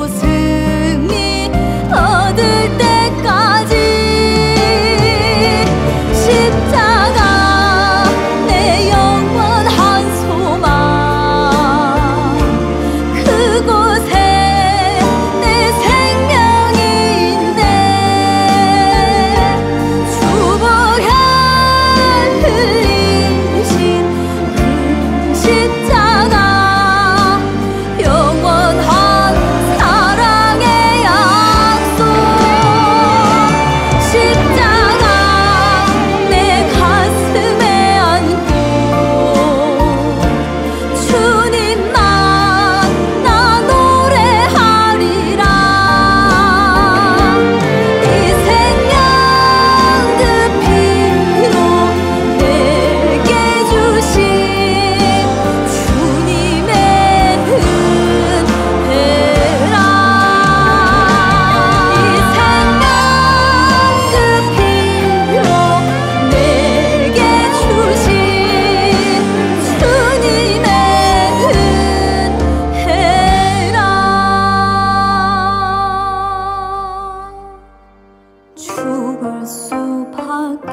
승리 얻을 때까지 십자가 내 영원한 소망 그곳에 내 생명이 있네 주보혈 흘리신 그 십자가 영원한 사랑의 약속 십자가 내 가슴에 안고 주님만 나 노래하리라 이 생명 그 피로 내게 주신 주님의 은혜라 이 생명 그 피로 내게 주신 주님의 은혜라 죽을 수밖에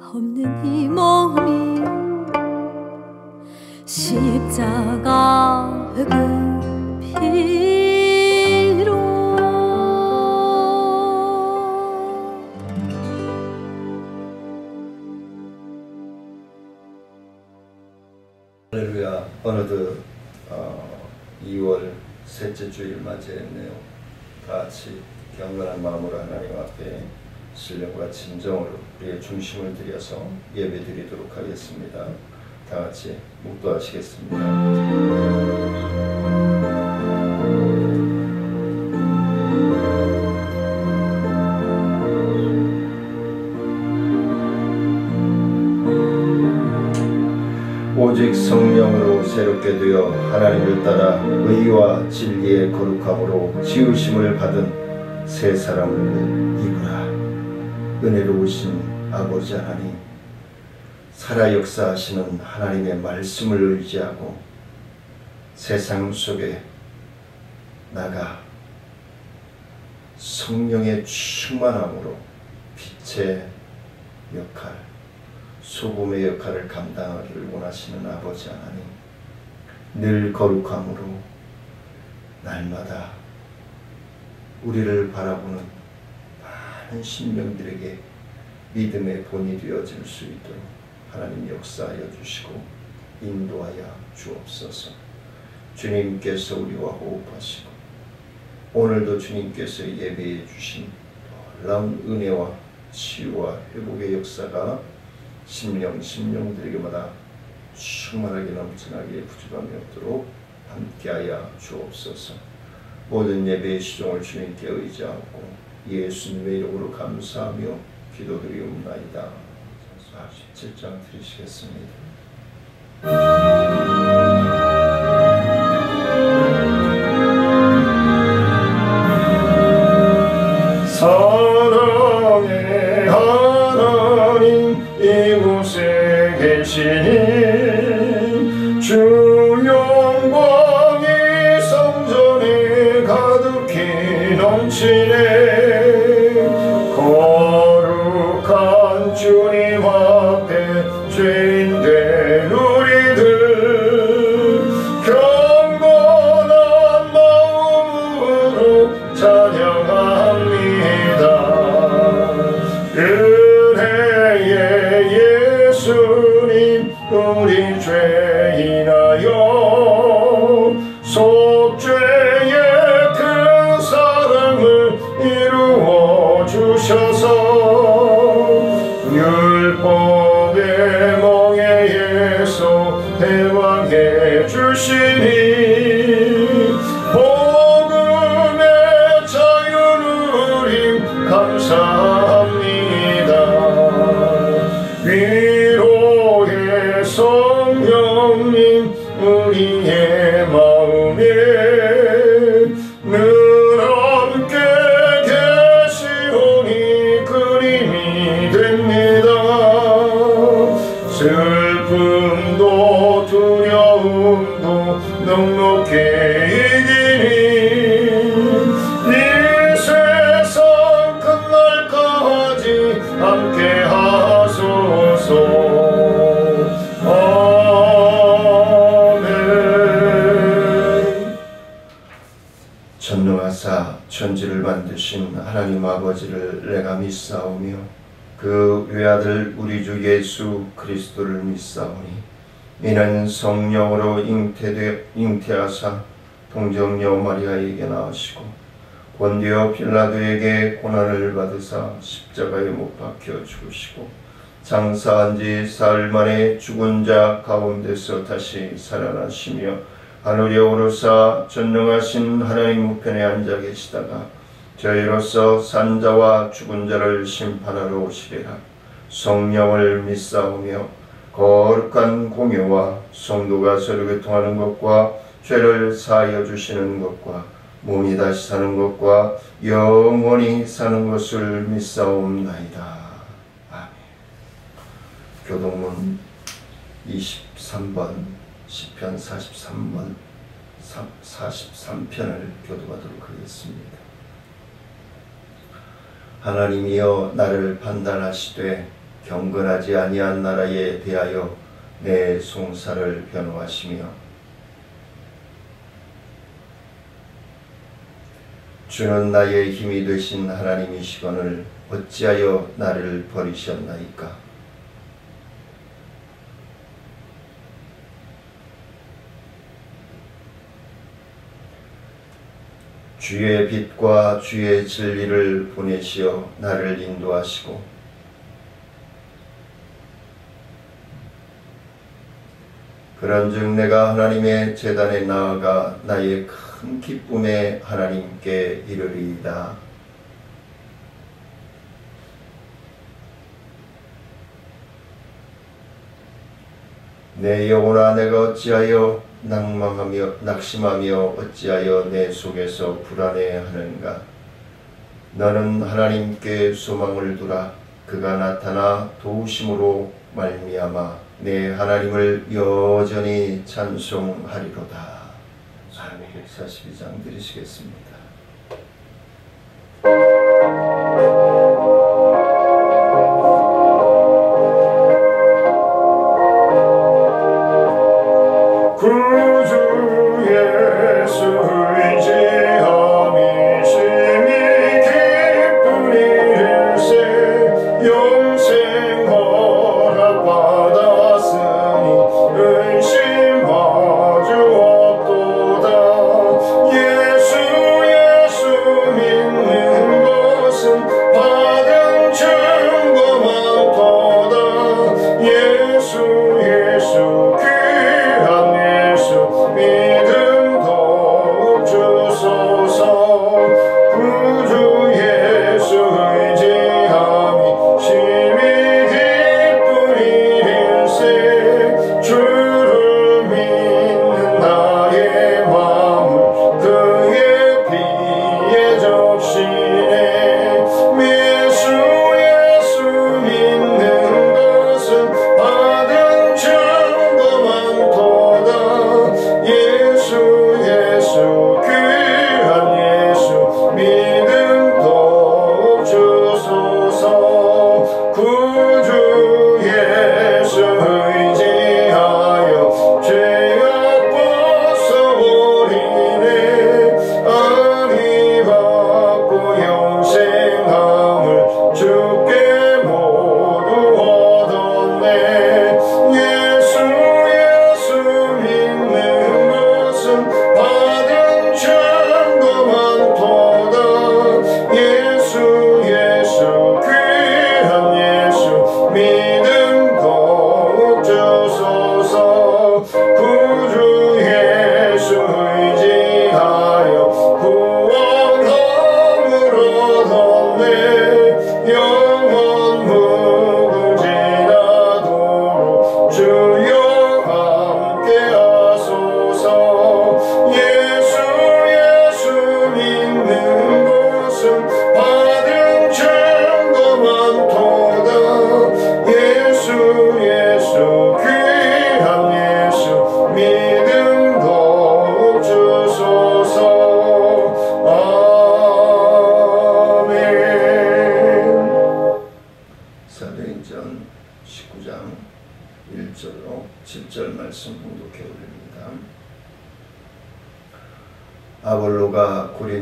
없는 이 몸이 십자가 그 피로 할렐루야. 어느덧 2월 셋째 주일 맞이했네요. 다 같이 경건한 마음으로 하나님 앞에 신령과 진정으로 우리의 중심을 들여서 예배 드리도록 하겠습니다. 다 같이 묵도하시겠습니다. 오직 성령으로 새롭게 되어 하나님을 따라 의와 진리의 거룩함으로 지으심을 받은 새 사람을 입으라. 은혜로우신 아버지 하나님, 살아 역사하시는 하나님의 말씀을 의지하고 세상 속에 나가 성령의 충만함으로 빛의 역할, 소금의 역할을 감당하기를 원하시는 아버지 하나님, 늘 거룩함으로 날마다 우리를 바라보는 많은 신령들에게 믿음의 본이 되어질 수 있도록 하나님 역사하여 주시고 인도하여 주옵소서. 주님께서 우리와 호흡하시고 오늘도 주님께서 예배해 주신 놀라운 은혜와 치유와 회복의 역사가 심령들에게마다 충만하게 넘쳐나게 부족함이 없도록 함께하여 주옵소서. 모든 예배의 시종을 주님께 의지하고 예수님의 이름으로 감사하며 기도드리옵나이다. 47장 드리시겠습니다. 사랑의 하나님 이곳에 계시니 주 영광이 성전에 가득히 넘치네 거룩한 주님 앞에 죄인된 우리들 경건한 마음으로 찬양합니다. 은혜의 예수님 우리 죄인하여 속죄의 큰 사랑을 전능하사 천지를 만드신 하나님 아버지를 내가 믿사오며 그 외아들 우리 주 예수 그리스도를 믿사오니 이는 성령으로 잉태하사 동정녀 마리아에게 나으시고 본디오 빌라도에게 고난을 받으사 십자가에 못 박혀 죽으시고 장사한 지 사흘 만에 죽은 자 가운데서 다시 살아나시며 하늘에 오르사 전능하신 하나님 우편에 앉아 계시다가 저희로서 산자와 죽은 자를 심판하러 오시리라. 성령을 믿사오며 거룩한 공예와 성도가 서로 교통하는 것과 죄를 사하여 주시는 것과 몸이 다시 사는 것과 영원히 사는 것을 믿사옵나이다. 아멘. 교동문 23번 시편 43번 43편을 교독하도록 하겠습니다. 하나님이여 나를 판단하시되 경건하지 아니한 나라에 대하여 내 송사를 변호하시며 주는 나의 힘이 되신 하나님이시거늘 어찌하여 나를 버리셨나이까. 주의 빛과 주의 진리를 보내시어 나를 인도하시고 그런즉 내가 하나님의 제단에 나아가 나의 큰 기쁨에 하나님께 이르리이다. 내 영혼아 내가 어찌하여 낙심하며 어찌하여 내 속에서 불안해하는가. 너는 하나님께 소망을 두라. 그가 나타나 도우심으로 말미암아 내 하나님을 여전히 찬송하리로다. 아멘. 42장 드리시겠습니다. 예수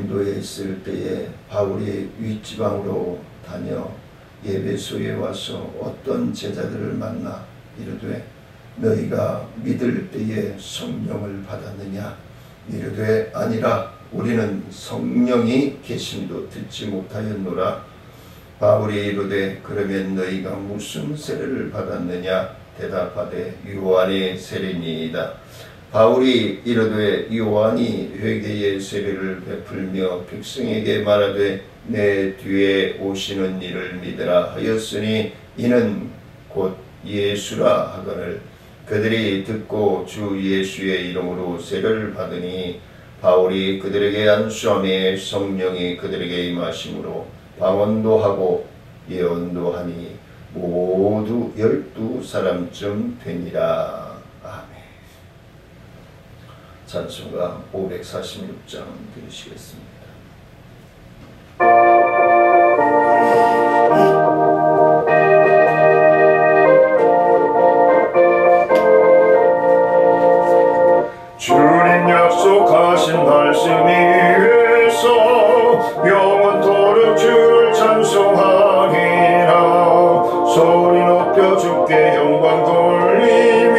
고린도에 있을 때에 바울이 윗지방으로 다녀 예배소에 와서 어떤 제자들을 만나 이르되 너희가 믿을 때에 성령을 받았느냐? 이르되 아니라 우리는 성령이 계심도 듣지 못하였노라. 바울이 이르되 그러면 너희가 무슨 세례를 받았느냐? 대답하되 요한의 세례니이다. 바울이 이르되 요한이 회개의 세례를 베풀며 백성에게 말하되 내 뒤에 오시는 이를 믿으라 하였으니 이는 곧 예수라 하거늘 그들이 듣고 주 예수의 이름으로 세례를 받으니 바울이 그들에게 안수하매 성령이 그들에게 임하심으로 방언도 하고 예언도 하니 모두 12사람쯤 되니라. 아멘. 찬송가 546장 들으시겠습니다. 주님 약속하신 말씀 위에서 영원토록 주를 찬송하리라. 소리 높여 주께 영광 돌리며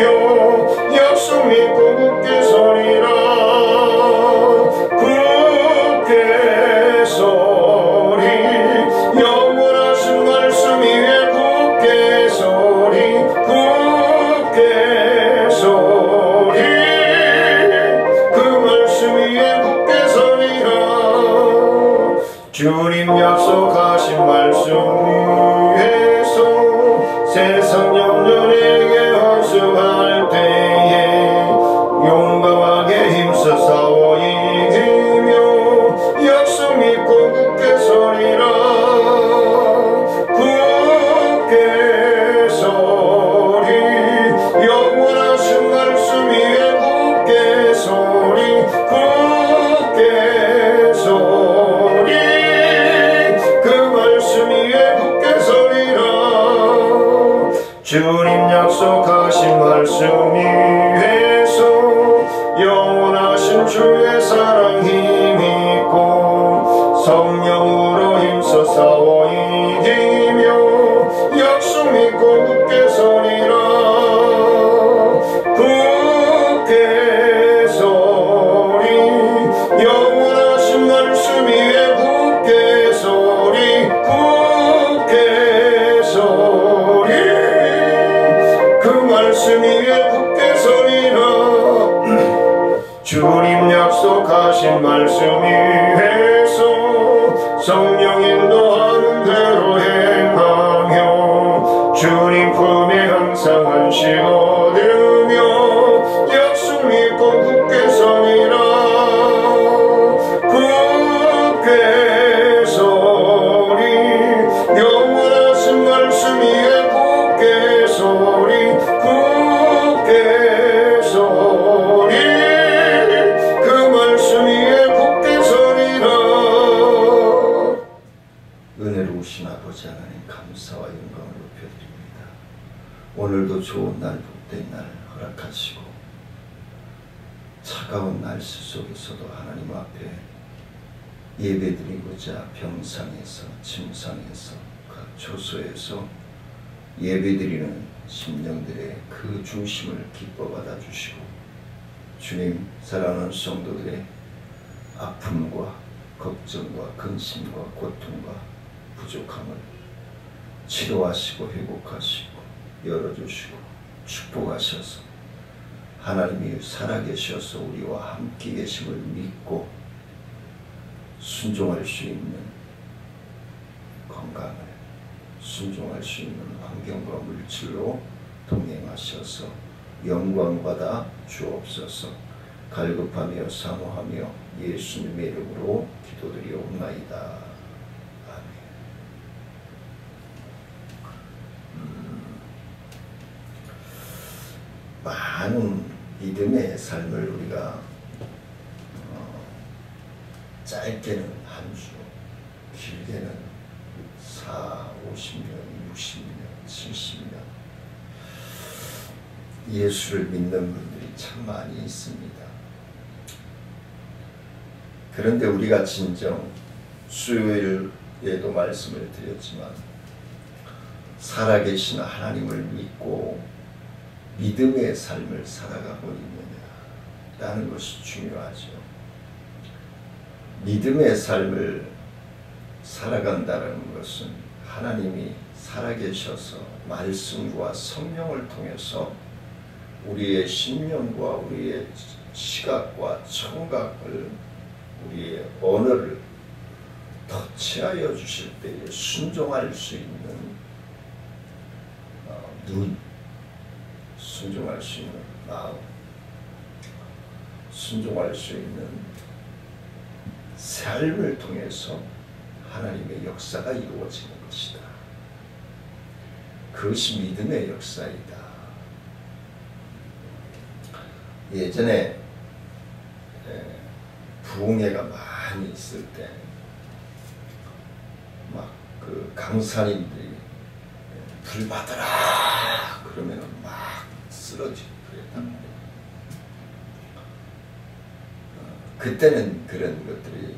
약속 믿고 굳게 서리라. 굳게 서리 영원하신 말씀 위에 굳게 서리 굳게 서리 주님 약속하신 말씀 위에서 세상 영년에게 헌수할 때에 용감하게 힘써 싸워 이기며 약속 믿고 굳게 서리라. 굳게 서리 영원하신 말씀 위에 굳게 서리 굳게 서리 주님 약속하신 말씀 위에서 영원하신 주의 사랑 힘있고 성령으로 힘써 싸워 이기며 약속 믿고 굳게 서리라. 굳게 서리 영원하신 말씀 위에 굳게 서리 굳게 서리 말씀 위에 굳게 서리라. 주님 약속하신 말씀 위에서 성령 인도하는 대로 행하며 주님 품에 항상 안식 얻으며 약속 믿고 굳게 서리라. 굳게 서리 영원하신 말씀 위에 굳게 서리 굳게 서리 그 말씀 위에 굳게 서리라. 은혜로우신 아버지 하나님 감사와 영광을 높여드립니다. 오늘도 좋은 날 복된 날 허락하시고 차가운 날씨 속에서도 하나님 앞에 예배드리고자 병상에서 침상에서 각 조소에서 예배드리는 심령들의 그 중심을 기뻐 받아주시고 주님 사랑하는 성도들의 아픔과 걱정과 근심과 고통과 부족함을 치료하시고 회복하시고 열어주시고 축복하셔서 하나님이 살아계셔서 우리와 함께 계심을 믿고 순종할 수 있는 건강을 순종할 수 있는 환경과 물질로 동행하셔서 영광받아 주옵소서. 갈급하며 사모하며 예수님의 이름으로 기도드리옵나이다. 아멘. 많은 믿음의 삶을 우리가 짧게는 한 주, 길게는 50년, 60년, 70년 예수를 믿는 분들이 참 많이 있습니다. 그런데 우리가 진정 수요일에도 말씀을 드렸지만 살아계신 하나님을 믿고 믿음의 삶을 살아가고 있느냐라는 것이 중요하죠. 믿음의 삶을 살아간다는 것은 하나님이 살아계셔서 말씀과 성령을 통해서 우리의 심령과 우리의 시각과 청각을 우리의 언어를 터치하여 주실 때에 순종할 수 있는 눈, 순종할 수 있는 마음, 순종할 수 있는 삶을 통해서 하나님의 역사가 이루어지는 것이다. 그것이 믿음의 역사이다. 예전에 부흥회가 많이 있을 때 막 그 강사님들이 불 받아라 그러면은 막 쓰러지고 그랬단 말이에요. 그때는 그런 것들이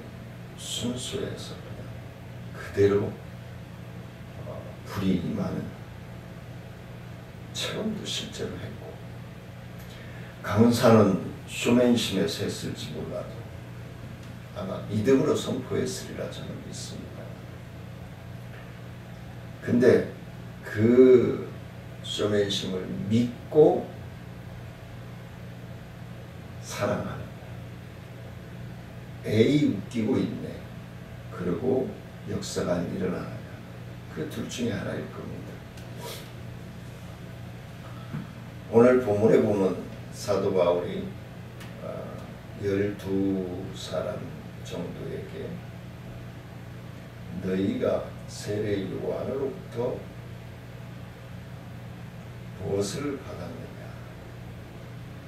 순수해서 그냥 그대로 불이 임하는 체험도 실제로 했고, 강사는 쇼맨심에서 했을지 몰라도 아마 믿음으로 선포했으리라 저는 믿습니다. 근데 그 쇼맨심을 믿고 사랑하는, 에이 웃기고 있네, 그리고 역사가 일어나는, 그 둘 중에 하나일 겁니다. 오늘 본문에 보면 사도 바울이 12사람 정도에게 너희가 세례 요한으로부터 무엇을 받았느냐,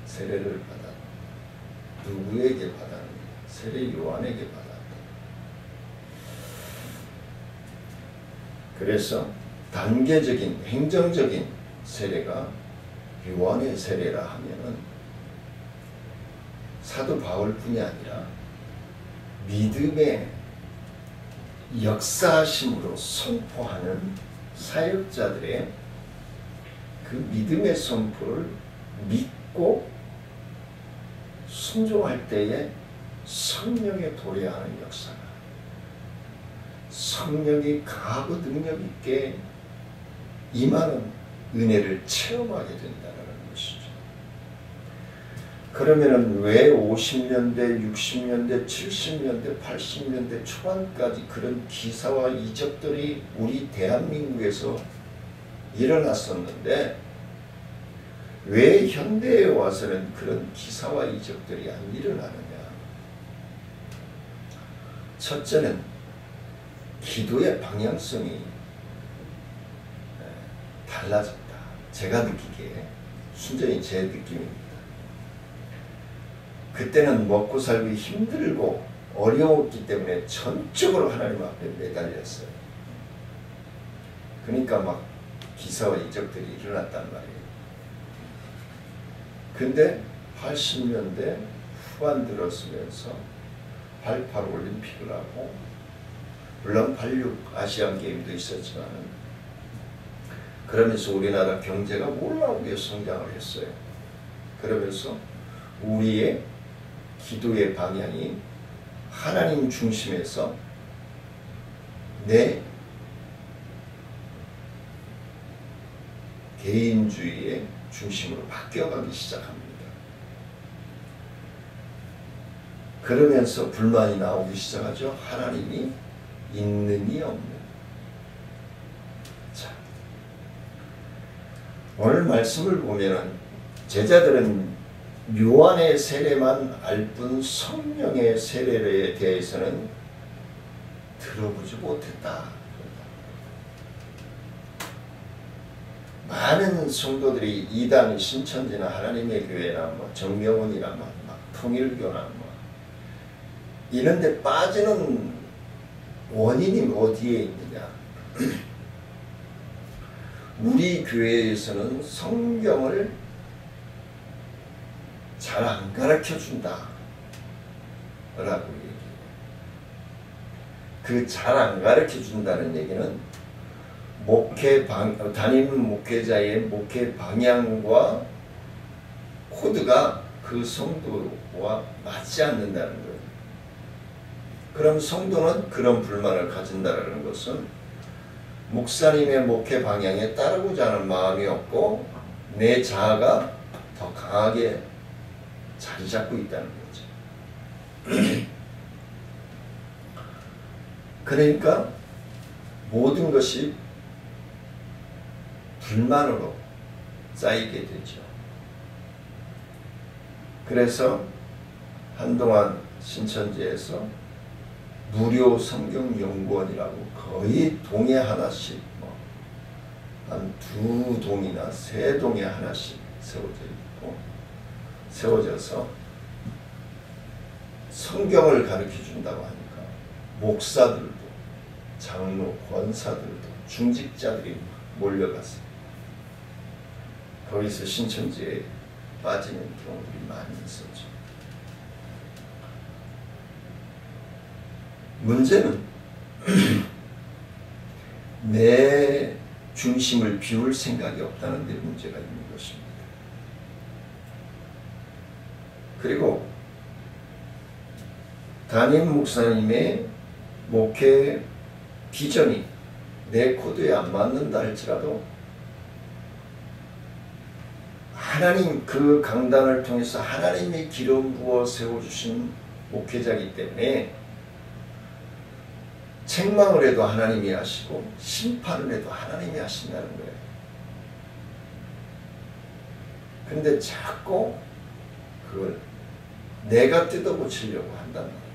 세례를 받았느냐, 누구에게 받았느냐, 세례 요한에게 받았다. 그래서 단계적인 행정적인 세례가 요한의 세례라 하면은 사도 바울뿐이 아니라 믿음의 역사심으로 선포하는 사역자들의 그 믿음의 선포를 믿고 순종할 때에 성령에 도래하는 역사가, 성령이 강하고 능력 있게 임하는 은혜를 체험하게 된다는 것이죠. 그러면은 왜 50년대, 60년대, 70년대, 80년대 초반까지 그런 기사와 이적들이 우리 대한민국에서 일어났었는데 왜 현대에 와서는 그런 기사와 이적들이 안 일어나느냐? 첫째는 기도의 방향성이 달라졌다. 제가 느끼기에, 순전히 제 느낌입니다. 그때는 먹고 살기 힘들고 어려웠기 때문에 전적으로 하나님 앞에 매달렸어요. 그러니까 막 기사와 이적들이 일어났단 말이에요. 근데 80년대 후반 들었으면서 88 올림픽을 하고, 물론 86 아시안 게임도 있었지만 그러면서 우리나라 경제가 놀라우게 성장을 했어요. 그러면서 우리의 기도의 방향이 하나님 중심에서 내 개인주의의 중심으로 바뀌어가기 시작합니다. 그러면서 불만이 나오기 시작하죠. 하나님이 있느니 없느니. 자, 오늘 말씀을 보면은 제자들은 요한의 세례만 알 뿐 성령의 세례에 대해서는 들어보지 못했다. 많은 성도들이 이단, 신천지나 하나님의 교회나 뭐 정명원이나 막 통일교나 뭐 이런 데 빠지는 원인이 어디에 있느냐? 우리 교회에서는 성경을 잘 안 가르쳐 준다 라고 얘기해요. 그 잘 안 가르쳐 준다는 얘기는 담임 목회자의 목회 방향과 코드가 그 성도와 맞지 않는다는 거예요. 그럼 성도는 그런 불만을 가진다는 것은 목사님의 목회 방향에 따르고자 하는 마음이 없고 내 자아가 더 강하게 자리 잡고 있다는 거죠. 그러니까 모든 것이 불만으로 쌓이게 되죠. 그래서 한동안 신천지에서 무료 성경 연구원이라고 거의 동에 하나씩 한 2동이나 3동에 하나씩 세워져서 성경을 가르쳐 준다고 하니까 목사들도 장로, 권사들도 중직자들이 몰려갔어요. 거기서 신천지에 빠지는 경우들이 많이 있었죠. 문제는 내 중심을 비울 생각이 없다는 데 문제가 있는 것입니다. 그리고 담임 목사님의 목회 비전이 내 코드에 안 맞는다 할지라도 하나님 그 강단을 통해서 하나님이 기름 부어 세워주신 목회자이기 때문에 책망을 해도 하나님이 하시고 심판을 해도 하나님이 하신다는 거예요. 근데 자꾸 그걸 내가 뜯어고치려고 한단 말이에요.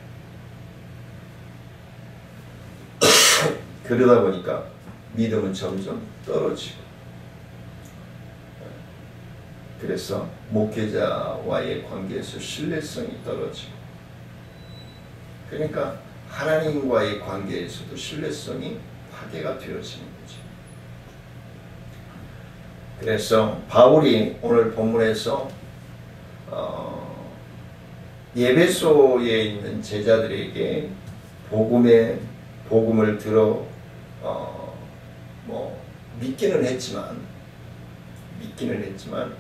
그러다 보니까 믿음은 점점 떨어지고, 그래서 목회자와의 관계에서 신뢰성이 떨어지고, 그러니까 하나님과의 관계에서도 신뢰성이 파괴가 되어지는 거죠. 그래서 바울이 오늘 본문에서 예배소에 있는 제자들에게 복음을 들어 믿기는 했지만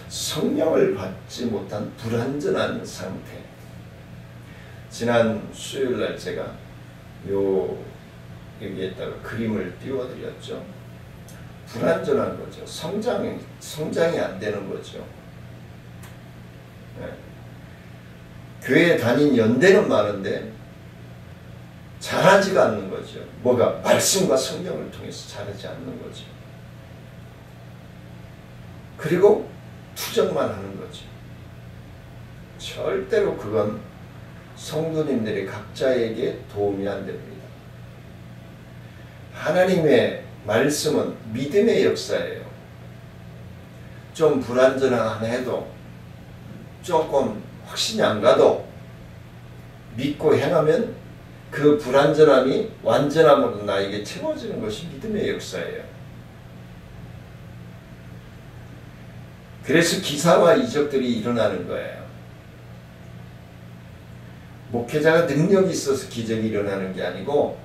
성령을 받지 못한 불완전한 상태. 지난 수요일날 제가 여기에다가 그림을 띄워드렸죠. 불완전한 거죠. 성장이 안 되는 거죠. 네. 교회 다닌 연대는 많은데 잘하지가 않는 거죠. 뭐가 말씀과 성령을 통해서 잘하지 않는 거죠. 그리고 투정만 하는 거죠. 절대로 그건 성도님들이 각자에게 도움이 안 됩니다. 하나님의 말씀은 믿음의 역사예요. 좀 불완전해도 조금 확신이 안 가도 믿고 행하면 그 불완전함이 완전함으로 나에게 채워지는 것이 믿음의 역사예요. 그래서 기사와 이적들이 일어나는 거예요. 목회자가 능력이 있어서 기적이 일어나는 게 아니고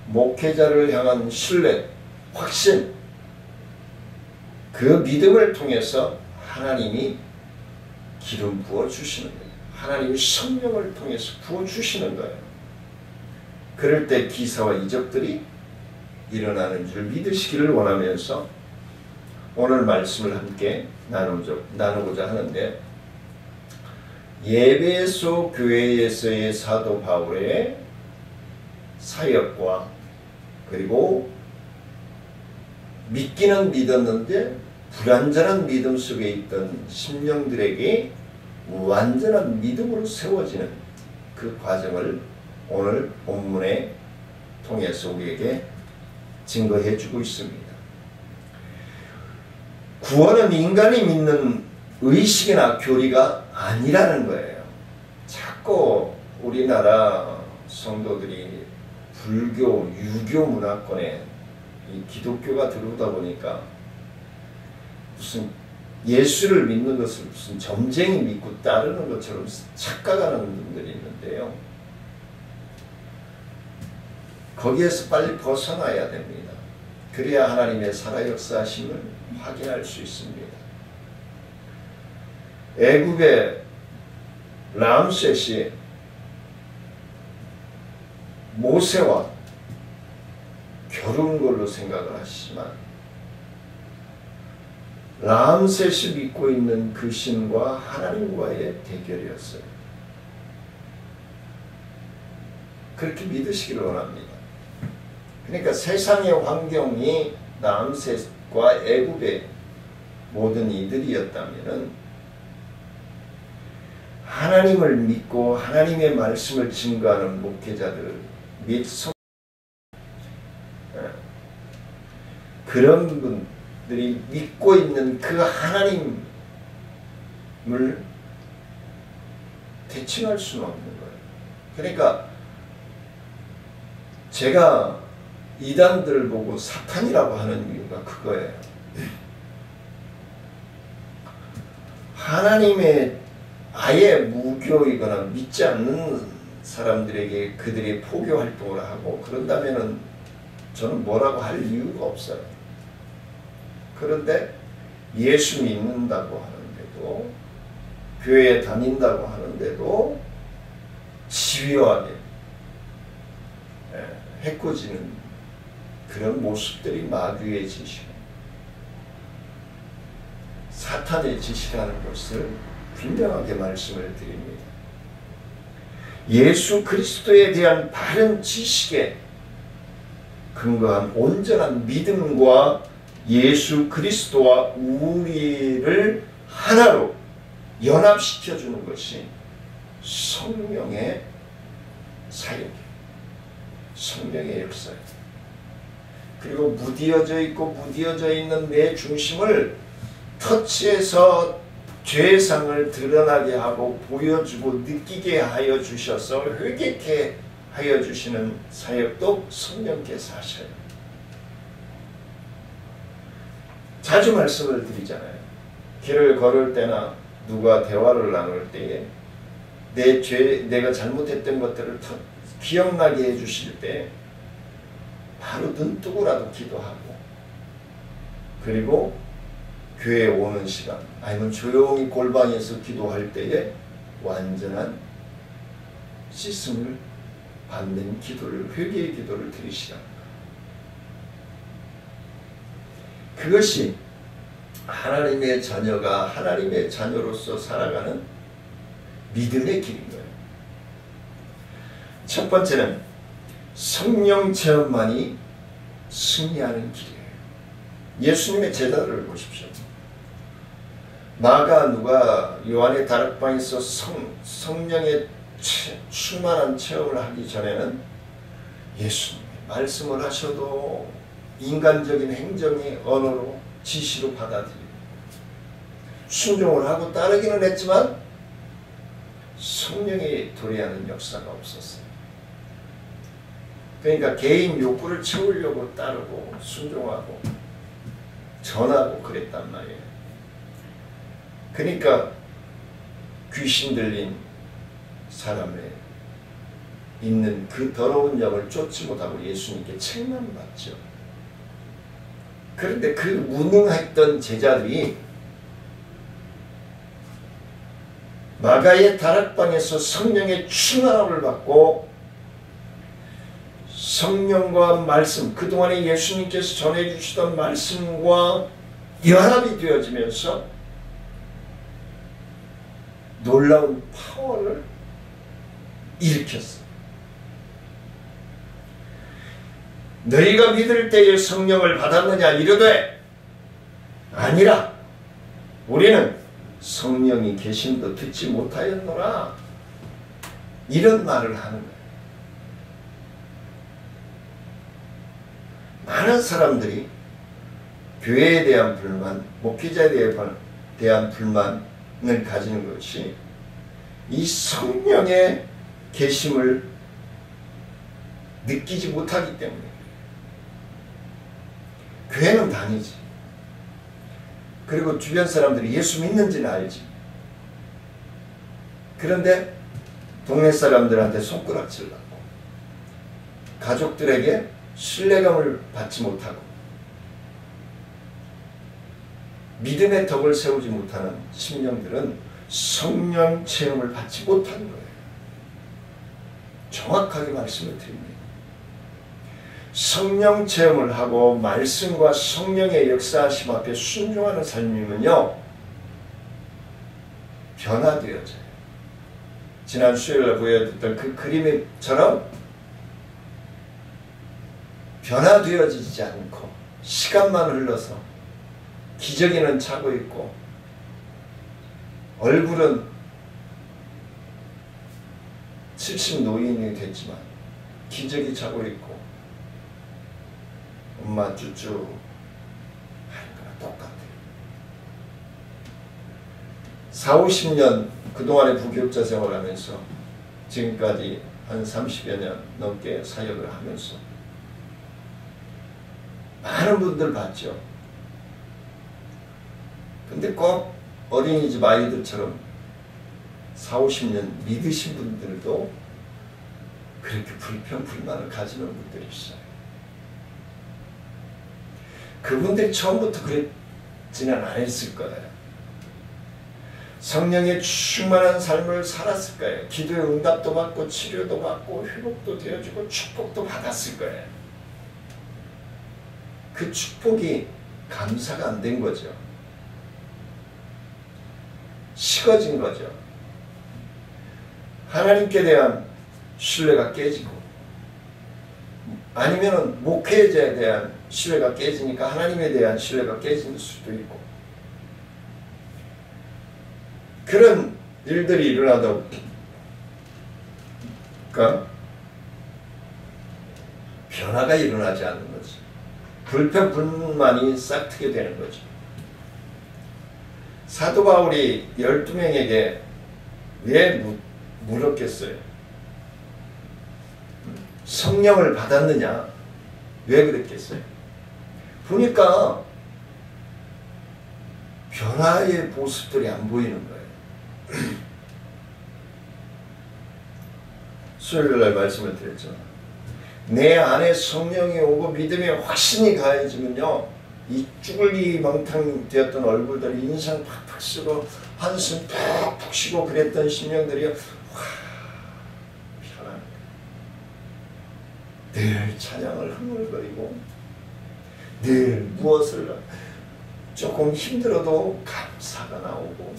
목회자를 향한 신뢰, 확신, 그 믿음을 통해서 하나님이 기름 부어주시는 거예요. 하나님이 성령을 통해서 부어주시는 거예요. 그럴 때 기사와 이적들이 일어나는 줄 믿으시기를 원하면서 오늘 말씀을 함께 나누고자 하는데, 예배소 교회에서의 사도 바울의 사역과 그리고 믿기는 믿었는데 불완전한 믿음 속에 있던 심령들에게 완전한 믿음으로 세워지는 그 과정을 오늘 본문에 통해서 우리에게 증거해 주고 있습니다. 구원은 인간이 믿는 의식이나 교리가 아니라는 거예요. 자꾸 우리나라 성도들이 불교, 유교 문화권에 이 기독교가 들어오다 보니까 무슨 예수를 믿는 것을 무슨 점쟁이 믿고 따르는 것처럼 착각하는 분들이 있는데요. 거기에서 빨리 벗어나야 됩니다. 그래야 하나님의 살아 역사하심을 확인할 수 있습니다. 애굽의 람셋이 모세와 겨룬 걸로 생각을 하시지만 람셋이 믿고 있는 그 신과 하나님과의 대결이었어요. 그렇게 믿으시기를 원합니다. 그러니까 세상의 환경이 람셋과 애굽의 모든 이들이었다면 하나님을 믿고 하나님의 말씀을 증거하는 목회자들 및 그런 분들이 믿고 있는 그 하나님을 대칭할 수는 없는 거예요. 그러니까 제가 이단들을 보고 사탄이라고 하는 이유가 그거예요. 하나님의 아예 무교이거나 믿지 않는 사람들에게 그들이 포교 활동을 하고 그런다면은 저는 뭐라고 할 이유가 없어요. 그런데 예수 믿는다고 하는데도 교회에 다닌다고 하는데도 집요하게 해코지는 그런 모습들이 마귀의 짓이고 사탄의 짓이라는 것을 분명하게 말씀을 드립니다. 예수 그리스도에 대한 바른 지식에 근거한 온전한 믿음과 예수 그리스도와 우리를 하나로 연합시켜주는 것이 성령의 사역이에요. 성령의 역사예요. 그리고 무디어져 있고 무디어져 있는 내 중심을 터치해서 죄상을 드러나게 하고 보여주고 느끼게 하여 주셔서 회개케 하여 주시는 사역도 성령께서 하셔요. 자주 말씀을 드리잖아요. 길을 걸을 때나 누가 대화를 나눌 때에 내가 잘못했던 것들을 기억나게 해주실 때 바로 눈뜨고라도 기도하고 그리고 교회에 오는 시간 아니면 조용히 골방에서 기도할 때에 완전한 씻음을 받는 기도를 회개의 기도를 드리시라. 그것이 하나님의 자녀가 하나님의 자녀로서 살아가는 믿음의 길인 거예요. 첫 번째는 성령 체험만이 승리하는 길이에요. 예수님의 제자들을 보십시오. 마가, 누가, 요한의 다락방에서 성령의 충만한 체험을 하기 전에는 예수님이 말씀을 하셔도 인간적인 행정의 언어로 지시로 받아들이고 순종을 하고 따르기는 했지만 성령이 도래하는 역사가 없었어요. 그러니까 개인 욕구를 채우려고 따르고 순종하고 전하고 그랬단 말이에요. 그러니까 귀신 들린 사람에 있는 그 더러운 영을 쫓지 못하고 예수님께 책망받죠. 그런데 그 무능했던 제자들이 마가의 다락방에서 성령의 충만함을 받고 성령과 말씀, 그동안에 예수님께서 전해주시던 말씀과 연합이 되어지면서 놀라운 파워를 일으켰어요. 너희가 믿을 때에 성령을 받았느냐 이르되 아니라 우리는 성령이 계심도 듣지 못하였노라 이런 말을 하는 거예요. 많은 사람들이 교회에 대한 불만, 목회자에 대한 불만을 가지는 것이 이 성령의 계심을 느끼지 못하기 때문에 교회는 다니지. 그리고 주변 사람들이 예수 믿는지는 알지. 그런데 동네 사람들한테 손가락질 받고 가족들에게 신뢰감을 받지 못하고 믿음의 덕을 세우지 못하는 심령들은 성령 체험을 받지 못하는 거예요. 정확하게 말씀을 드립니다. 성령 체험을 하고 말씀과 성령의 역사하심 앞에 순종하는 삶이면요, 변화되어져요. 지난 수요일에 보여드렸던 그 그림처럼 변화되어지지 않고 시간만 흘러서 기저귀는 차고 있고 얼굴은 70 노인이 됐지만 기저귀 차고 있고 엄마 쭈쭈 하는 거랑 똑같아요. 40-50년 그동안의 부교육자 생활하면서 지금까지 한 30여 년 넘게 사역을 하면서 많은 분들 봤죠. 근데 꼭 어린이집 아이들처럼 40-50년 믿으신 분들도 그렇게 불평, 불만을 가지는 분들이 있어요. 그분들이 처음부터 그랬지는 않았을 거예요. 성령의 충만한 삶을 살았을 거예요. 기도의 응답도 받고 치료도 받고 회복도 되어주고 축복도 받았을 거예요. 그 축복이 감사가 안 된 거죠. 식어진 거죠. 하나님께 대한 신뢰가 깨지고 아니면 목회자에 대한 신뢰가 깨지니까 하나님에 대한 신뢰가 깨질 수도 있고 그런 일들이 일어나다 보니까 변화가 일어나지 않는 거지. 불평, 불만이 싹트게 되는 거죠. 사도 바울이 12명에게 왜 물었겠어요? 성령을 받았느냐? 왜 그랬겠어요? 보니까 변화의 모습들이 안 보이는 거예요. 수요일날 말씀을 드렸죠. 내 안에 성령이 오고 믿음의 확신이 가해지면요, 이 쭈글리 멍탕 되었던 얼굴들이 인상 팍팍 쓰고 한숨 푹푹 쉬고 그랬던 심령들이 편안해. 늘 찬양을 흥얼거리고 늘 무엇을 조금 힘들어도 감사가 나오고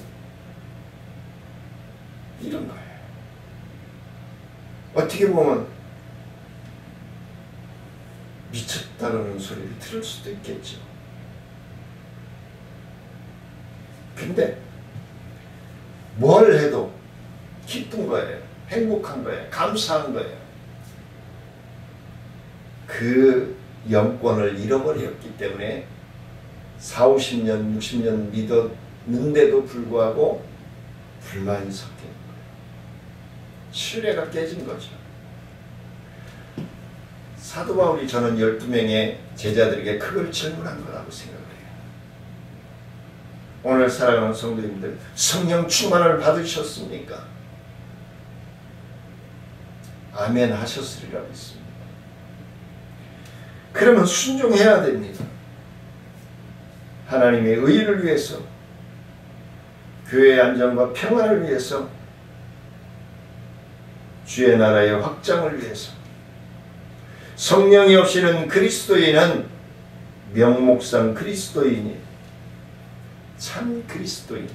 이런 거예요. 어떻게 보면 미쳤다는 소리를 들을 수도 있겠죠. 근데 뭘 해도 기쁜 거예요. 행복한 거예요. 감사한 거예요. 그 영권을 잃어버렸기 때문에 40-50년, 60년 믿었는데도 불구하고 불만이 섞인 거예요. 신뢰가 깨진 거죠. 사도 바울이 저는 12명의 제자들에게 그걸 질문한 거라고 생각을 해요. 오늘 사랑하는 성도님들, 성령 충만을 받으셨습니까? 아멘 하셨으리라 믿습니다. 그러면 순종해야 됩니다. 하나님의 의를 위해서, 교회의 안전과 평안을 위해서, 주의 나라의 확장을 위해서. 성령이 없이는 그리스도인은 명목상 그리스도인이 참 그리스도인,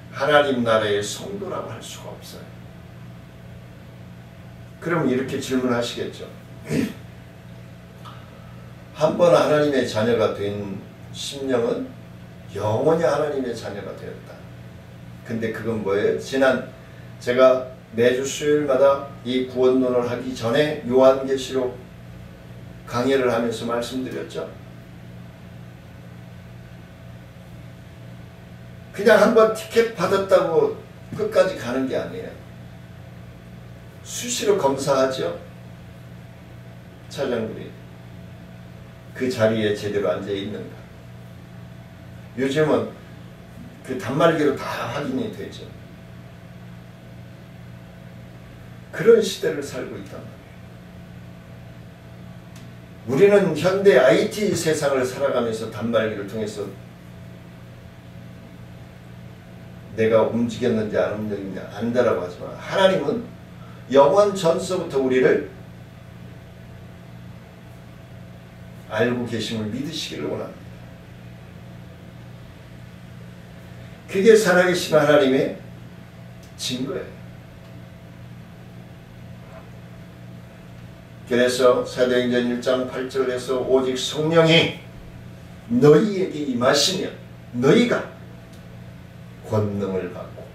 하나님 나라의 성도라고 할 수가 없어요. 그럼 이렇게 질문하시겠죠. 한 번 하나님의 자녀가 된 심령은 영원히 하나님의 자녀가 되었다. 근데 그건 뭐예요? 지난 제가 매주 수요일마다 이 구원론을 하기 전에 요한계시록 강의를 하면서 말씀드렸죠. 그냥 한번 티켓 받았다고 끝까지 가는 게 아니에요. 수시로 검사하죠. 차장들이 그 자리에 제대로 앉아 있는가. 요즘은 그 단말기로 다 확인이 되죠. 그런 시대를 살고 있단 말이에요. 우리는 현대 IT 세상을 살아가면서 단말기를 통해서 내가 움직였는지 안 움직였는지 안다라고 하지만 하나님은 영원 전서부터 우리를 알고 계심을 믿으시기를 원합니다. 그게 살아계신 하나님의 증거예요. 그래서 사도행전 1장 8절에서 오직 성령이 너희에게 임하시면 너희가 권능을 받고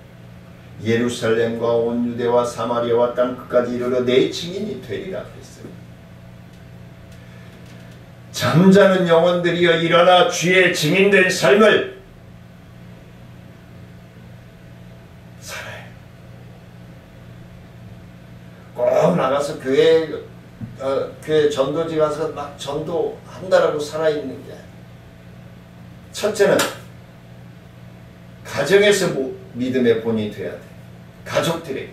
예루살렘과 온 유대와 사마리아와 땅끝까지 이르러 내 증인이 되리라 했어요. 잠자는 영혼들이여 일어나 주의 증인된 삶을 살아요. 꼭 나가서 교회 전도지 가서 막 전도한다라고 살아있는 게 아니에요. 첫째는 가정에서 믿음의 본이 돼야 돼. 가족들에게.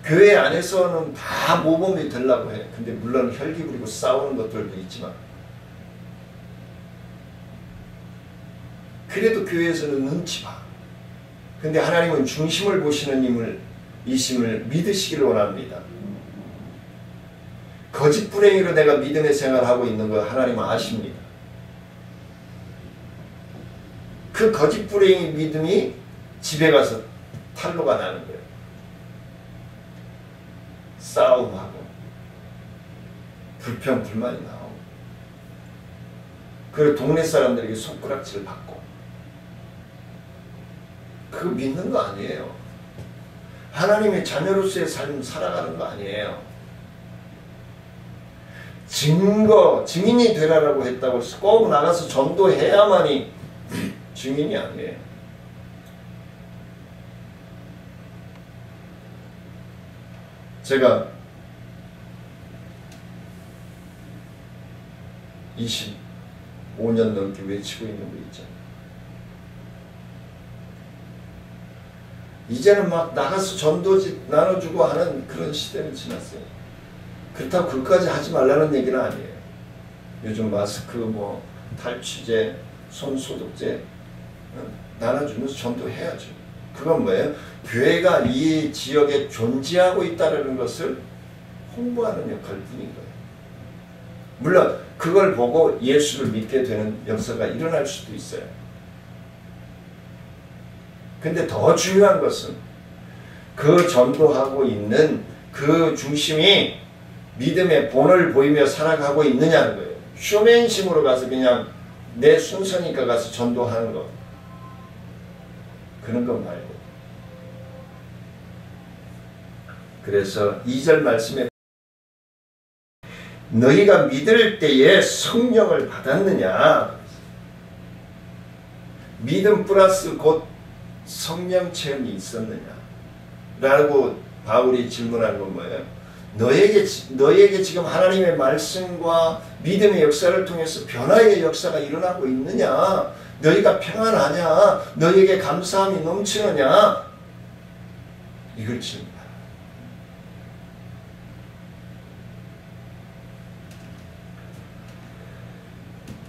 교회 안에서는 다 모범이 되려고 해. 근데 물론 혈기 부리고 싸우는 것들도 있지만 그래도 교회에서는 눈치 봐. 근데 하나님은 중심을 보시는 이심을 믿으시기를 원합니다. 거짓 불행이로 내가 믿음의 생활을 하고 있는 거 하나님은 아십니다. 그 거짓 불행이 믿음이 집에 가서 탄로가 나는 거예요. 싸움하고 불평 불만이 나오고 그리고 동네 사람들에게 손가락질 받고 그거 믿는 거 아니에요. 하나님의 자녀로서의 삶을 살아가는 거 아니에요. 증인이 되라라고 했다고 해서 꼭 나가서 전도해야만이 증인이 아니에요. 제가 25년 넘게 외치고 있는 거 있잖아요. 이제는 막 나가서 전도지 나눠주고 하는 그런 시대는 지났어요. 그렇다고 그것까지 하지 말라는 얘기는 아니에요. 요즘 마스크, 탈취제, 손소독제 나눠주면서 전도해야죠. 그건 뭐예요? 교회가 이 지역에 존재하고 있다는 것을 홍보하는 역할 뿐인 거예요. 물론 그걸 보고 예수를 믿게 되는 역사가 일어날 수도 있어요. 근데 더 중요한 것은 그 전도하고 있는 그 중심이 믿음의 본을 보이며 살아가고 있느냐는 거예요. 쇼맨심으로 가서 그냥 내 순서니까 가서 전도하는 것, 그런 것 말고. 그래서 2절 말씀에 너희가 믿을 때에 성령을 받았느냐, 믿음 플러스 곧 성령 체험이 있었느냐 라고 바울이 질문하는 건 뭐예요? 너에게 지금 하나님의 말씀과 믿음의 역사를 통해서 변화의 역사가 일어나고 있느냐? 너희가 평안하냐? 너희에게 감사함이 넘치느냐? 이걸 질문합니다.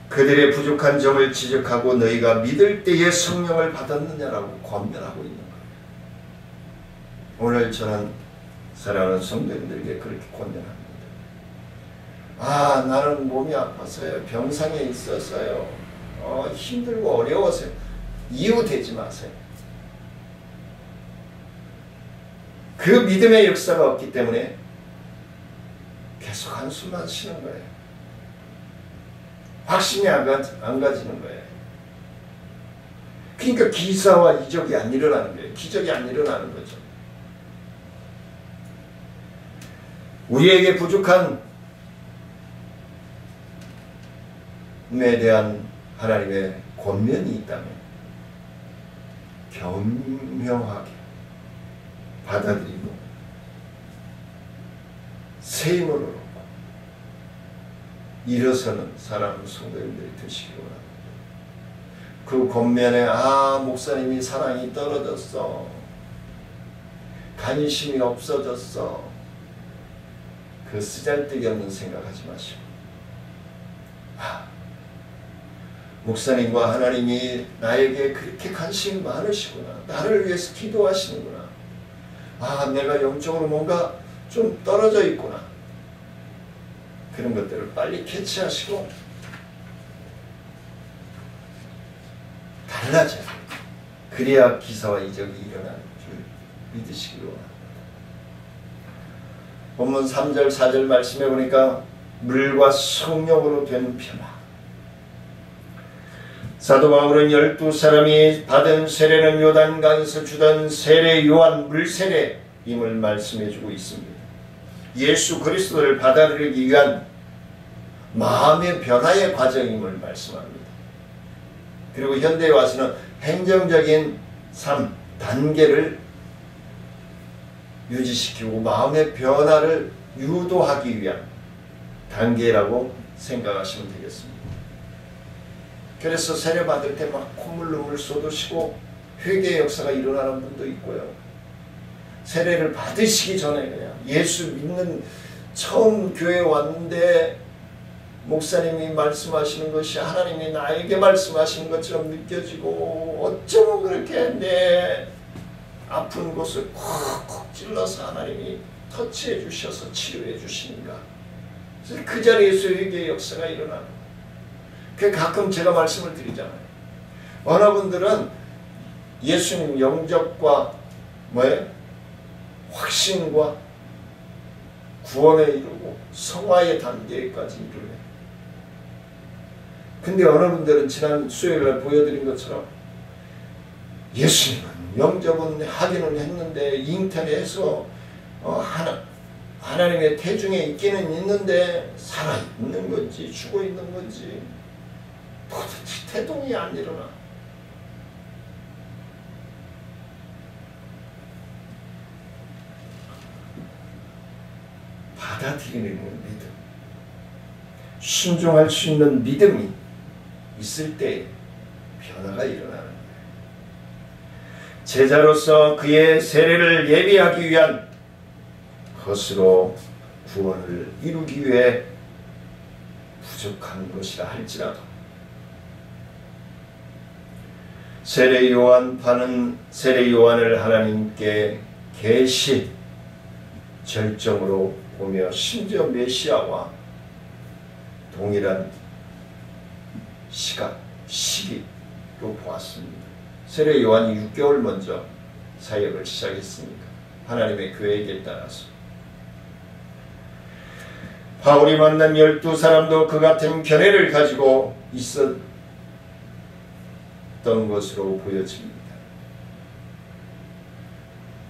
그들의 부족한 점을 지적하고 너희가 믿을 때에 성령을 받았느냐라고 권면하고 있는 거예요. 오늘 저는 사랑하는 성도님들에게 그렇게 권면합니다. 나는 몸이 아파서요. 병상에 있어서요. 힘들고 어려워서요. 이유 대지 마세요. 그 믿음의 역사가 없기 때문에 계속 한숨만 쉬는 거예요. 확신이 안 가지는 거예요. 그러니까 기사와 이적이 안 일어나는 거예요. 기적이 안 일어나는 거죠. 우리에게 부족한 에 대한 하나님의 권면이 있다면 겸허하게 받아들이고 새 힘을 얻고 일어서는 사랑하는 성도님들이 되시기 바랍니다. 그 권면에 목사님이 사랑이 떨어졌어, 관심이 없어졌어, 그 쓰잘데기 없는 생각하지 마시고, 목사님과 하나님이 나에게 그렇게 관심이 많으시구나. 나를 위해서 기도하시는구나. 내가 영적으로 뭔가 좀 떨어져 있구나. 그런 것들을 빨리 캐치하시고 달라져야 돼요. 그래야 기사와 이적이 일어나는 줄 믿으시기 원합니다. 본문 3절 4절 말씀해 보니까 물과 성령으로 된 변화. 사도 바울은 12사람이 받은 세례는 요단강에서 주던 세례 요한 물세례임을 말씀해 주고 있습니다. 예수 그리스도를 받아들이기 위한 마음의 변화의 과정임을 말씀합니다. 그리고 현대에 와서는 행정적인 삶, 단계를 유지시키고 마음의 변화를 유도하기 위한 단계라고 생각하시면 되겠습니다. 그래서 세례 받을 때 막 콧물 눈물 쏟으시고 회개의 역사가 일어나는 분도 있고요. 세례를 받으시기 전에 그냥 예수 믿는 처음 교회에 왔는데 목사님이 말씀하시는 것이 하나님이 나에게 말씀하시는 것처럼 느껴지고 어쩌면 그렇게 내 아픈 곳을 콕콕 찔러서 하나님이 터치해 주셔서 치료해 주시는가. 그래서 그 자리에서 회개의 역사가 일어나는. 그 가끔 제가 말씀을 드리잖아요. 어느 분들은 예수님 영접과 확신과 구원에 이르고 성화의 단계까지 이르네. 근데 어느 분들은 지난 수요일날 보여드린 것처럼 예수님은 영접은 하기는 했는데 잉태해서 하나님의 태중에 있기는 있는데 살아있는 건지 죽어 있는 건지 도대체 태동이 안 일어나. 받아들이는 믿음, 순종할 수 있는 믿음이 있을 때 변화가 일어나는 거예요. 제자로서 그의 세례를 예비하기 위한 것으로 구원을 이루기 위해 부족한 것이라 할지라도 세례 요한파는 세례 요한을 하나님께 계시 절정으로 보며 심지어 메시아와 동일한 시기로 보았습니다. 세례 요한이 6개월 먼저 사역을 시작했으니까 하나님의 계획에 따라서 바울이 만난 12사람도 그 같은 견해를 가지고 있었던 것으로 보여집니다.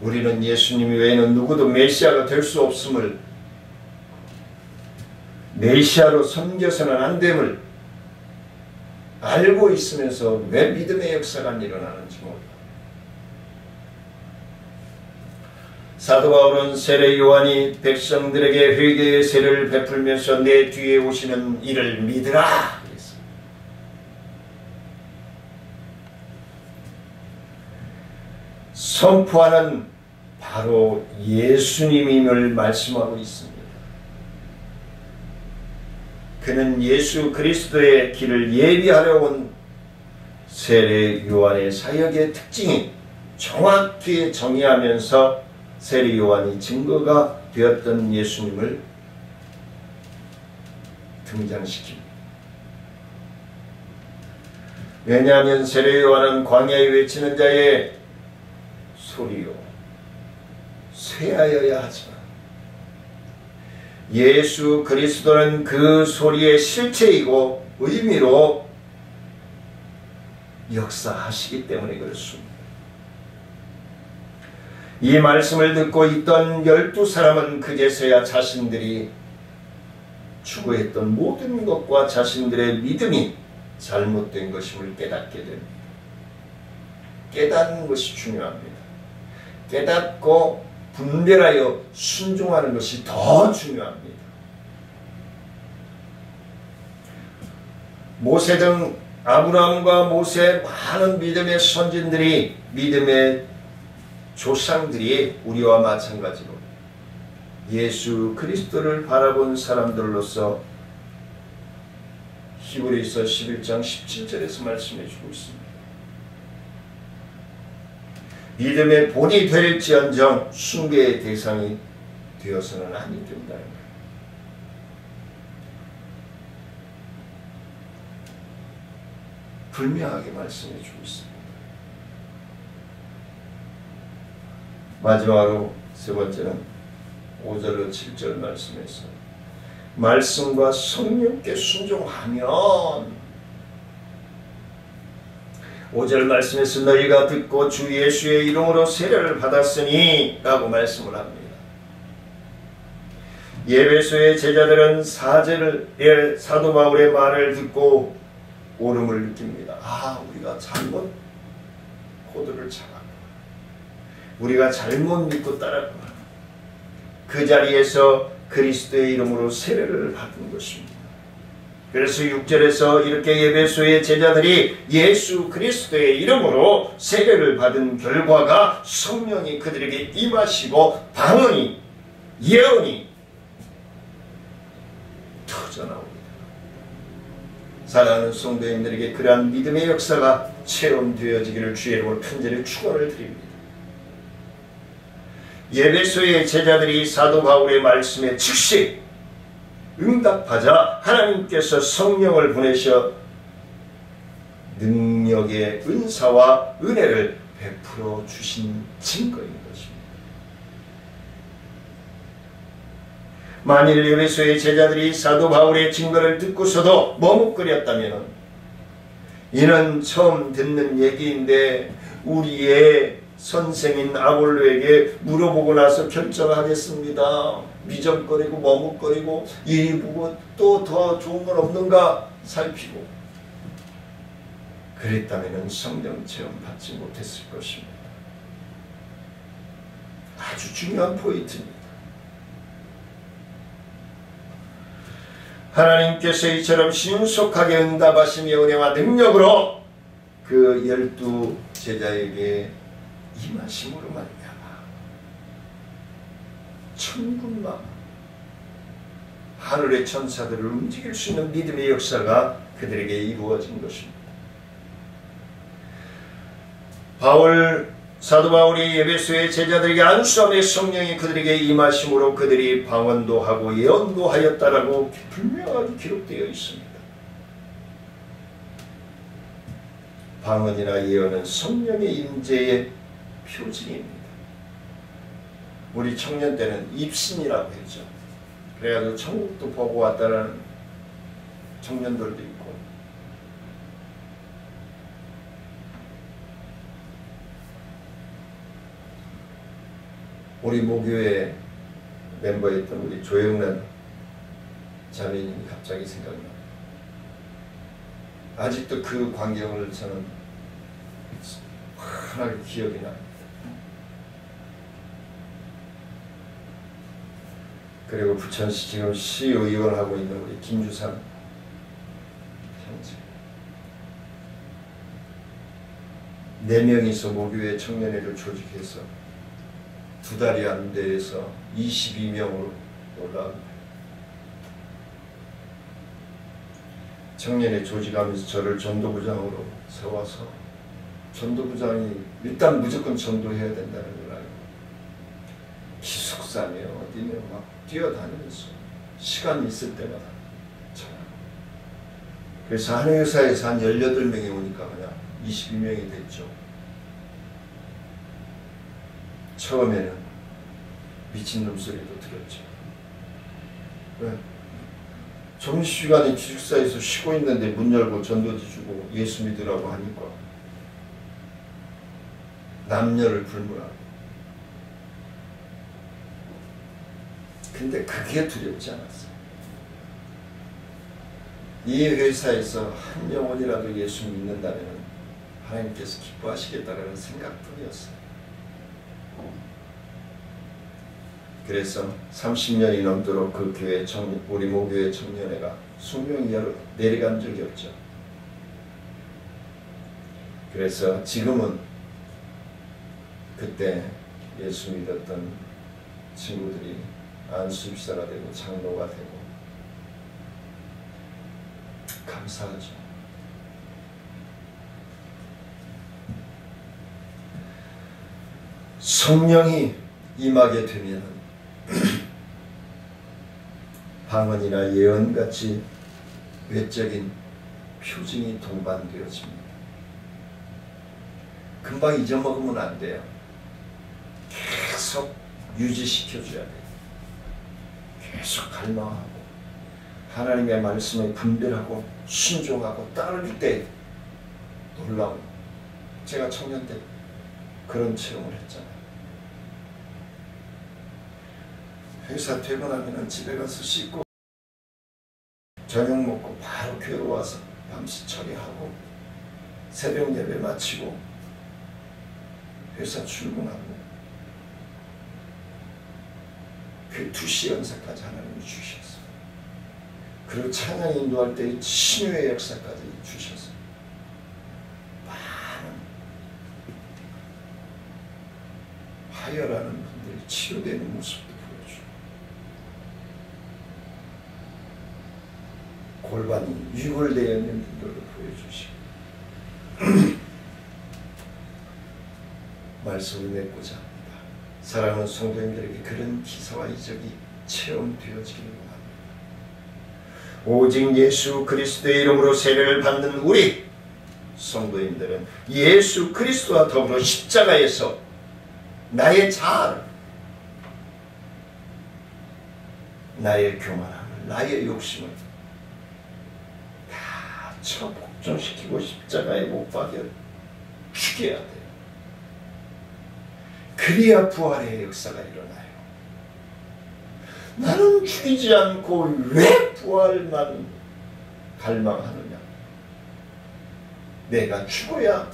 우리는 예수님 외에는 누구도 메시아가 될 수 없음을, 메시아로 섬겨서는 안 됨을 알고 있으면서 왜 믿음의 역사가 일어나는지 몰라. 사도 바울은 세례 요한이 백성들에게 회개의 세례를 베풀면서 내 뒤에 오시는 이를 믿으라 그랬습니다. 선포하는 바로 예수님임을 말씀하고 있습니다. 그는 예수 그리스도의 길을 예비하려 온 세례 요한의 사역의 특징이 정확히 정의하면서 세례 요한이 증거가 되었던 예수님을 등장시킵니다. 왜냐하면 세례 요한은 광야에 외치는 자의 소리요 쇠하여야 하지만 예수 그리스도는 그 소리의 실체이고 의미로 역사하시기 때문에 그렇습니다. 이 말씀을 듣고 있던 12사람은 그제서야 자신들이 추구했던 모든 것과 자신들의 믿음이 잘못된 것임을 깨닫게 됩니다. 깨닫는 것이 중요합니다. 깨닫고 분별하여 순종하는 것이 더 중요합니다. 모세 등 아브라함과 모세 많은 믿음의 선진들이, 믿음의 조상들이 우리와 마찬가지로 예수 그리스도를 바라본 사람들로서 히브리서 11장 17절에서 말씀해 주고 있습니다. 믿음의 본이 될지언정 숭배의 대상이 되어서는 아니 된다는 거예요. 분명하게 말씀해 주고 있습니다. 마지막으로 세 번째는 5절로 7절 말씀에서 말씀과 성령께 순종하면 5절 말씀에서 너희가 듣고 주 예수의 이름으로 세례를 받았으니 라고 말씀을 합니다. 에베소의 제자들은 4절의 사도 바울의 말을 듣고 오름을 느낍니다. 우리가 잘못 코드를 잡았구나. 우리가 잘못 믿고 따랐구나. 그 자리에서 그리스도의 이름으로 세례를 받은 것입니다. 그래서 6절에서 이렇게 에베소의 제자들이 예수 그리스도의 이름으로 세례를 받은 결과가 성령이 그들에게 임하시고 방언이 예언이 터져나옵니다. 사랑하는 성도님들에게 그러한 믿음의 역사가 체험되어지기를 주의 이름으로 간절히 축원을 드립니다. 에베소의 제자들이 사도 바울의 말씀에 즉시 응답하자 하나님께서 성령을 보내셔 능력의 은사와 은혜를 베풀어 주신 증거인 것입니다. 만일 에베소의 제자들이 사도 바울의 증거를 듣고서도 머뭇거렸다면 이는 처음 듣는 얘기인데 우리의 선생인 아볼로에게 물어보고 나서 결정하겠습니다. 미적거리고 머뭇거리고 이 보고 또 더 좋은 건 없는가 살피고 그랬다면 성령 체험 받지 못했을 것입니다. 아주 중요한 포인트입니다. 하나님께서 이처럼 신속하게 응답하시며 은혜와 능력으로 그 12 제자에게 임하심으로 말미암아 천군만 하늘의 천사들을 움직일 수 있는 믿음의 역사가 그들에게 이루어진 것입니다. 사도 바울이 에베소의 제자들에게 안수함의 성령이 그들에게 임하심으로 그들이 방언도 하고 예언도 하였다라고 분명하게 기록되어 있습니다. 방언이나 예언은 성령의 임재의 표징입니다. 우리 청년 때는 입신이라고 했죠. 그래가지고 천국도 보고 왔다는 청년들도 있고 우리 모교회 멤버였던 우리 조영란 자매님이 갑자기 생각나요. 아직도 그 광경을 저는 환하게 기억이 납니다. 그리고 부천시 지금 시의원을 하고 있는 우리 김주산 형제 4명이서 모교회 청년회를 조직해서 2달이 안 돼서 22명으로 올라갑니다. 청년회 조직하면서 저를 전도부장으로 세워서 전도부장이 일단 무조건 전도해야 된다는 걸 알고 기숙사며 어디며 막 뛰어다니면서 시간이 있을 때마다 전화하고 그래서 한 회사에서 한 18명이 오니까 그냥 22명이 됐죠. 처음에는 미친놈 소리도 들었죠. 왜? 점심시간에 기숙사에서 쉬고 있는데 문 열고 전도지 주고 예수 믿으라고 하니까 남녀를 불문하고 근데 그게 두렵지 않았어요. 이 회사에서 한 영혼이라도 예수 믿는다면 하나님께서 기뻐하시겠다는 생각뿐이었어요. 그래서 30년이 넘도록 그 교회 우리 모교회 청년회가 숙명이 내려간 적이 없죠. 그래서 지금은 그때 예수 믿었던 친구들이 안수입사가 되고 장로가 되고 감사하죠. 성령이 임하게 되면 방언이나 예언같이 외적인 표징이 동반되어집니다. 금방 잊어먹으면 안 돼요. 계속 유지시켜줘야 돼요. 계속 갈망하고 하나님의 말씀에 분별하고 순종하고 따를 때 놀라운, 제가 청년 때 그런 체험을 했잖아요. 회사 퇴근하면 집에 가서 씻고 저녁 먹고 바로 교회로 와서 밤새 처리하고 새벽 예배 마치고 회사 출근하고 그 2시 연사까지 하나님이 주셨어요. 그리고 찬양 인도할 때 치유의 역사까지 주셨어요. 많은 하혈하는 분들이 치유되는 모습도 보여주고 골반이 위골되어 있는 분들도 보여주시고 말씀을 맺고자 합니다. 사랑하는 성도님들에게 그런 기사와 이적이 체험되어지기를 원합니다. 오직 예수 그리스도의 이름으로 세례를 받는 우리 성도님들은 예수 그리스도와 더불어 십자가에서 나의 자아를, 나의 교만함을, 나의 욕심을 다 처복종시키고 십자가에 못 박여 죽여야 돼요. 그래야 부활의 역사가 일어나요. 나는 죽이지 않고 왜 부활만 갈망하느냐? 내가 죽어야,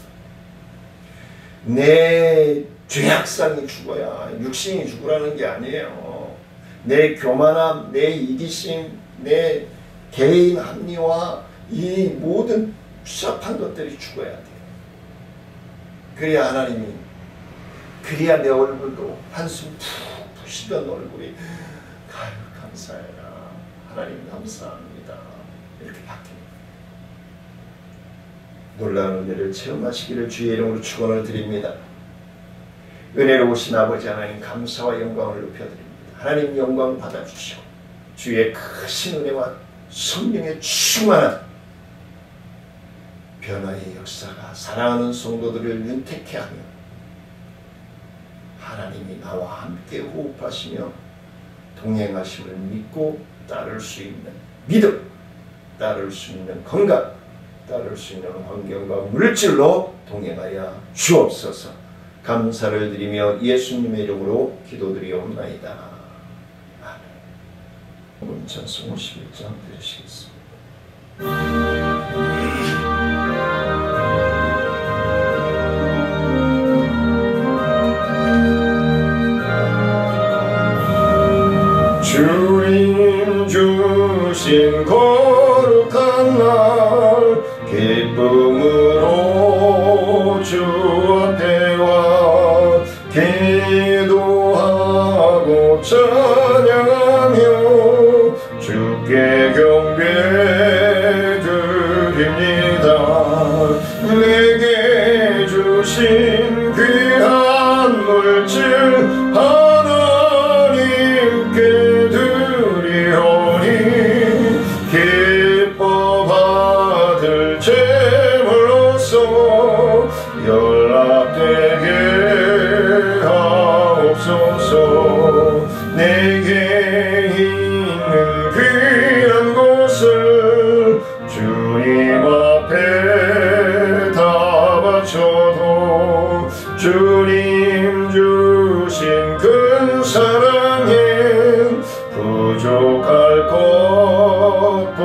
내 죄악상이 죽어야, 육신이 죽으라는 게 아니에요. 내 교만함, 내 이기심, 내 개인 합리화, 이 모든 추잡한 것들이 죽어야 돼요. 그래야 하나님이, 그래야 내 얼굴도 한숨 푹 푸시던 얼굴이 아유 감사해라, 하나님 감사합니다, 이렇게 바뀝니다. 놀라운 은혜를 체험하시기를 주의 이름으로 축원을 드립니다. 은혜로우신 아버지 하나님, 감사와 영광을 높여드립니다. 하나님 영광 받아주시고 주의 크신 은혜와 성령의 충만한 변화의 역사가 사랑하는 성도들을 윤택케 하며 하나님이 나와 함께 호흡하시며 동행하심을 믿고 따를 수 있는 믿음, 따를 수 있는 건강, 따를 수 있는 환경과 물질로 동행하여 주옵소서. 감사를 드리며 예수님의 이름으로 기도드리옵나이다. 아멘. 찬송 51장 드리시겠습니다. 주님 주신 거룩한 날 기쁨으로 주 앞에 와 기도하고 찬양하며 주께 경배드립니다. 내게 주신 귀한 물질 하나님께 드리오니 기뻐 받을 제물로서 연락되게 하옵소서. 내게 있는 귀한 곳을 주님 앞에 다 바쳐도 주님 주신 큰 사랑엔 부족할 것뿐입니다.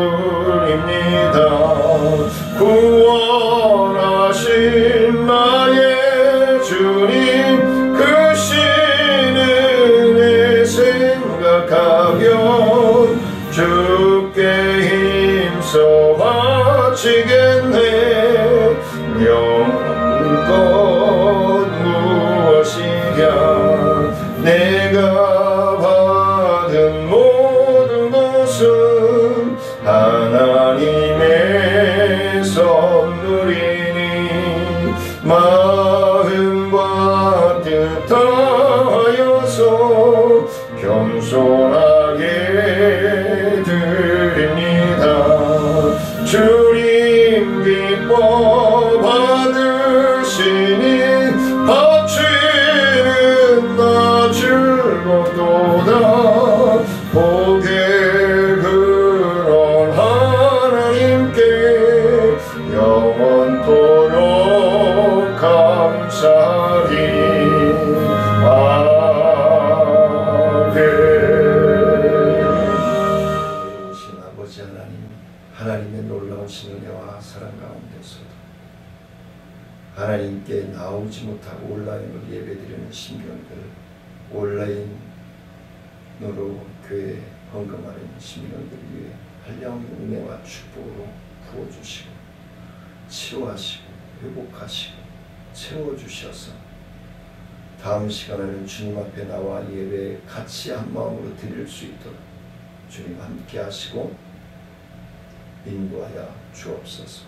구원하신 나의 주님 크신 은혜 생각하면 주께 힘써 바치겠네. 영원것 무엇이랴. 내가 받은 사랑 가운데서도 하나님께 나오지 못하고 온라인으로 예배드리는 심령들, 온라인으로 교회 헌금하는 심령들 위해 한량의 은혜와 축복으로 부어주시고 치유하시고 회복하시고 채워주셔서 다음 시간에는 주님 앞에 나와 예배 같이 한 마음으로 드릴 수 있도록 주님 함께 하시고 인도하여 주옵소서.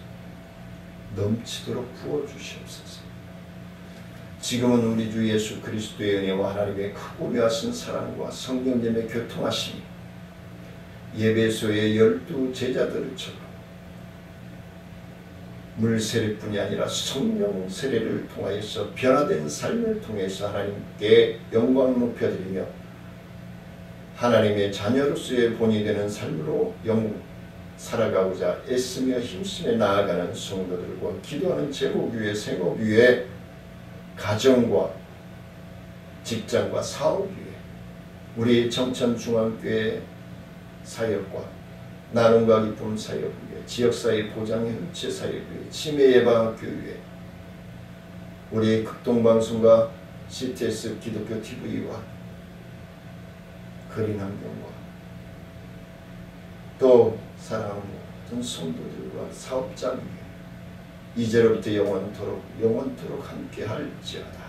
넘치도록 부어주시옵소서. 지금은 우리 주 예수 그리스도의 은혜와 하나님의 크고 위하신 사랑과 성령님의 교통하심이 예배소의 12 제자들처럼 물 세례뿐이 아니라 성령 세례를 통하여서 변화된 삶을 통해서 하나님께 영광 높여드리며 하나님의 자녀로서의 본이 되는 삶으로 살아가고자 애쓰며 힘쓰며 나아가는 성도들과 기도하는 제국위에 생업위에 가정과 직장과 사업위에 우리 청천중앙교회 사역과 나눔과 기쁨 사역 위에 지역사회 보장의 흠체 사역 위에 치매 예방학교 위에 우리 극동방송과 CTS 기독교 TV와 그린환경과 또 사랑하는 모든 성도들과 사업장 위에 이제로부터 영원토록 함께 할지어다.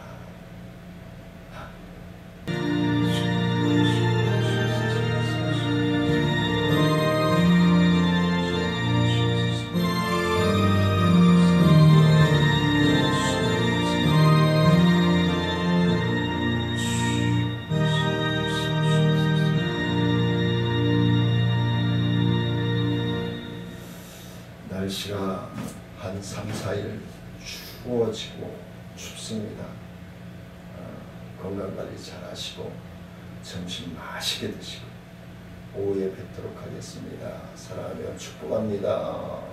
날씨가 한 3, 4일 추워지고 춥습니다. 건강관리 잘 하시고 점심 맛있게 드시고 오후에 뵙도록 하겠습니다. 사랑하며 축복합니다.